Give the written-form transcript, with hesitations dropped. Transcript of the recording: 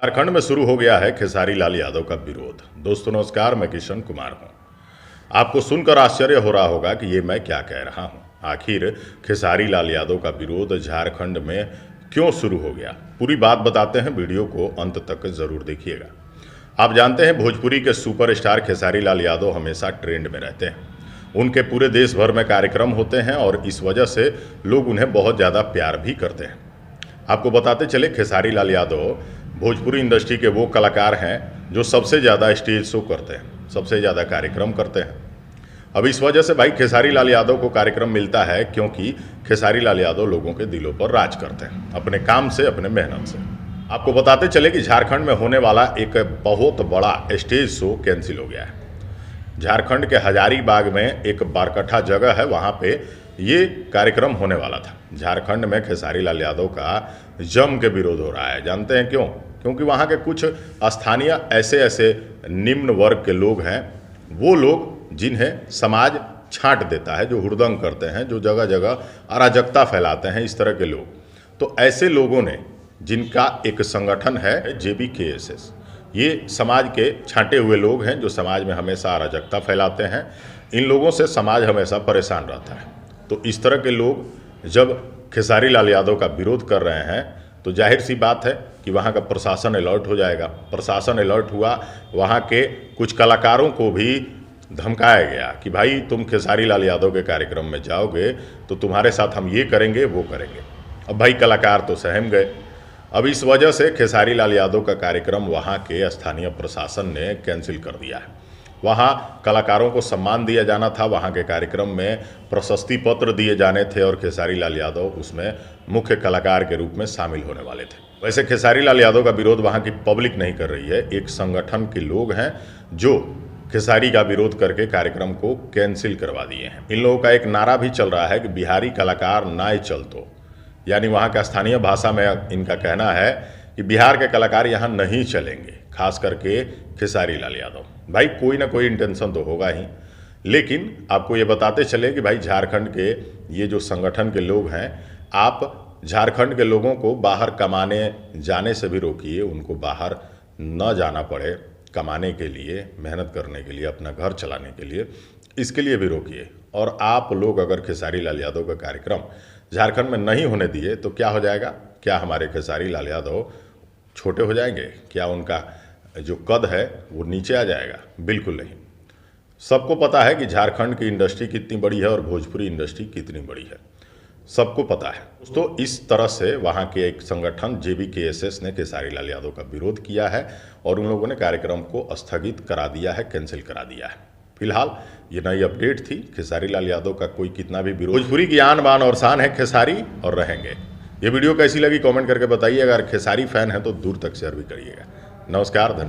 झारखंड में शुरू हो गया है खेसारी लाल यादव का विरोध। दोस्तों नमस्कार, मैं किशन कुमार हूं। आपको सुनकर आश्चर्य हो रहा होगा कि ये मैं क्या कह रहा हूं। आखिर खेसारी लाल यादव का विरोध झारखंड में क्यों शुरू हो गया, पूरी बात बताते हैं। वीडियो को अंत तक जरूर देखिएगा। आप जानते हैं भोजपुरी के सुपरस्टार खेसारी लाल यादव हमेशा ट्रेंड में रहते हैं। उनके पूरे देश भर में कार्यक्रम होते हैं और इस वजह से लोग उन्हें बहुत ज़्यादा प्यार भी करते हैं। आपको बताते चले, खेसारी लाल यादव भोजपुरी इंडस्ट्री के वो कलाकार हैं जो सबसे ज़्यादा स्टेज शो करते हैं, सबसे ज़्यादा कार्यक्रम करते हैं। अब इस वजह से भाई खेसारी लाल यादव को कार्यक्रम मिलता है क्योंकि खेसारी लाल यादव लोगों के दिलों पर राज करते हैं अपने काम से, अपने मेहनत से। आपको बताते चले कि झारखंड में होने वाला एक बहुत बड़ा स्टेज शो कैंसिल हो गया है। झारखंड के हजारीबाग में एक बारकट्ठा जगह है, वहाँ पे ये कार्यक्रम होने वाला था। झारखंड में खेसारी लाल यादव का जम के विरोध हो रहा है। जानते हैं क्यों? क्योंकि वहाँ के कुछ स्थानीय ऐसे निम्न वर्ग के लोग हैं, वो लोग जिन्हें समाज छांट देता है, जो हुड़दंग करते हैं, जो जगह जगह अराजकता फैलाते हैं, इस तरह के लोग। तो ऐसे लोगों ने, जिनका एक संगठन है JBKSS, ये समाज के छांटे हुए लोग हैं जो समाज में हमेशा अराजकता फैलाते हैं। इन लोगों से समाज हमेशा परेशान रहता है। तो इस तरह के लोग जब खेसारी लाल यादव का विरोध कर रहे हैं तो जाहिर सी बात है कि वहाँ का प्रशासन अलर्ट हो जाएगा। प्रशासन अलर्ट हुआ, वहाँ के कुछ कलाकारों को भी धमकाया गया कि भाई तुम खेसारी लाल यादव के कार्यक्रम में जाओगे तो तुम्हारे साथ हम ये करेंगे, वो करेंगे। अब भाई कलाकार तो सहम गए। अब इस वजह से खेसारी लाल यादव का कार्यक्रम वहाँ के स्थानीय प्रशासन ने कैंसिल कर दिया है। वहाँ कलाकारों को सम्मान दिया जाना था, वहाँ के कार्यक्रम में प्रशस्ति पत्र दिए जाने थे और खेसारी लाल यादव उसमें मुख्य कलाकार के रूप में शामिल होने वाले थे। वैसे खेसारी लाल यादव का विरोध वहाँ की पब्लिक नहीं कर रही है, एक संगठन के लोग हैं जो खेसारी का विरोध करके कार्यक्रम को कैंसिल करवा दिए हैं। इन लोगों का एक नारा भी चल रहा है कि बिहारी कलाकार नाय चलतो, यानी वहाँ का स्थानीय भाषा में इनका कहना है कि बिहार के कलाकार यहाँ नहीं चलेंगे, खास करके खेसारी लाल यादव। भाई कोई ना कोई इंटेंशन तो होगा ही, लेकिन आपको ये बताते चले कि भाई झारखंड के ये जो संगठन के लोग हैं, आप झारखंड के लोगों को बाहर कमाने जाने से भी रोकिए, उनको बाहर न जाना पड़े कमाने के लिए, मेहनत करने के लिए, अपना घर चलाने के लिए, इसके लिए भी रोकिए। और आप लोग अगर खेसारी लाल यादव का कार्यक्रम झारखंड में नहीं होने दिए तो क्या हो जाएगा? क्या हमारे खेसारी लाल यादव छोटे हो जाएंगे? क्या उनका जो कद है वो नीचे आ जाएगा? बिल्कुल नहीं। सबको पता है कि झारखंड की इंडस्ट्री कितनी बड़ी है और भोजपुरी इंडस्ट्री कितनी बड़ी है, सबको पता है। तो इस तरह से वहाँ के एक संगठन JBKSS ने खेसारी लाल यादव का विरोध किया है और उन लोगों ने कार्यक्रम को स्थगित करा दिया है, कैंसिल करा दिया है। फिलहाल ये नई अपडेट थी। खेसारी लाल यादव का कोई कितना भी विरोध, भोजपुरी की आन बान और शान है खेसारी, और रहेंगे। ये वीडियो कैसी लगी कमेंट करके बताइए। अगर खेसारी फैन है तो दूर तक शेयर भी करिएगा। नमस्कार, धन्यवाद।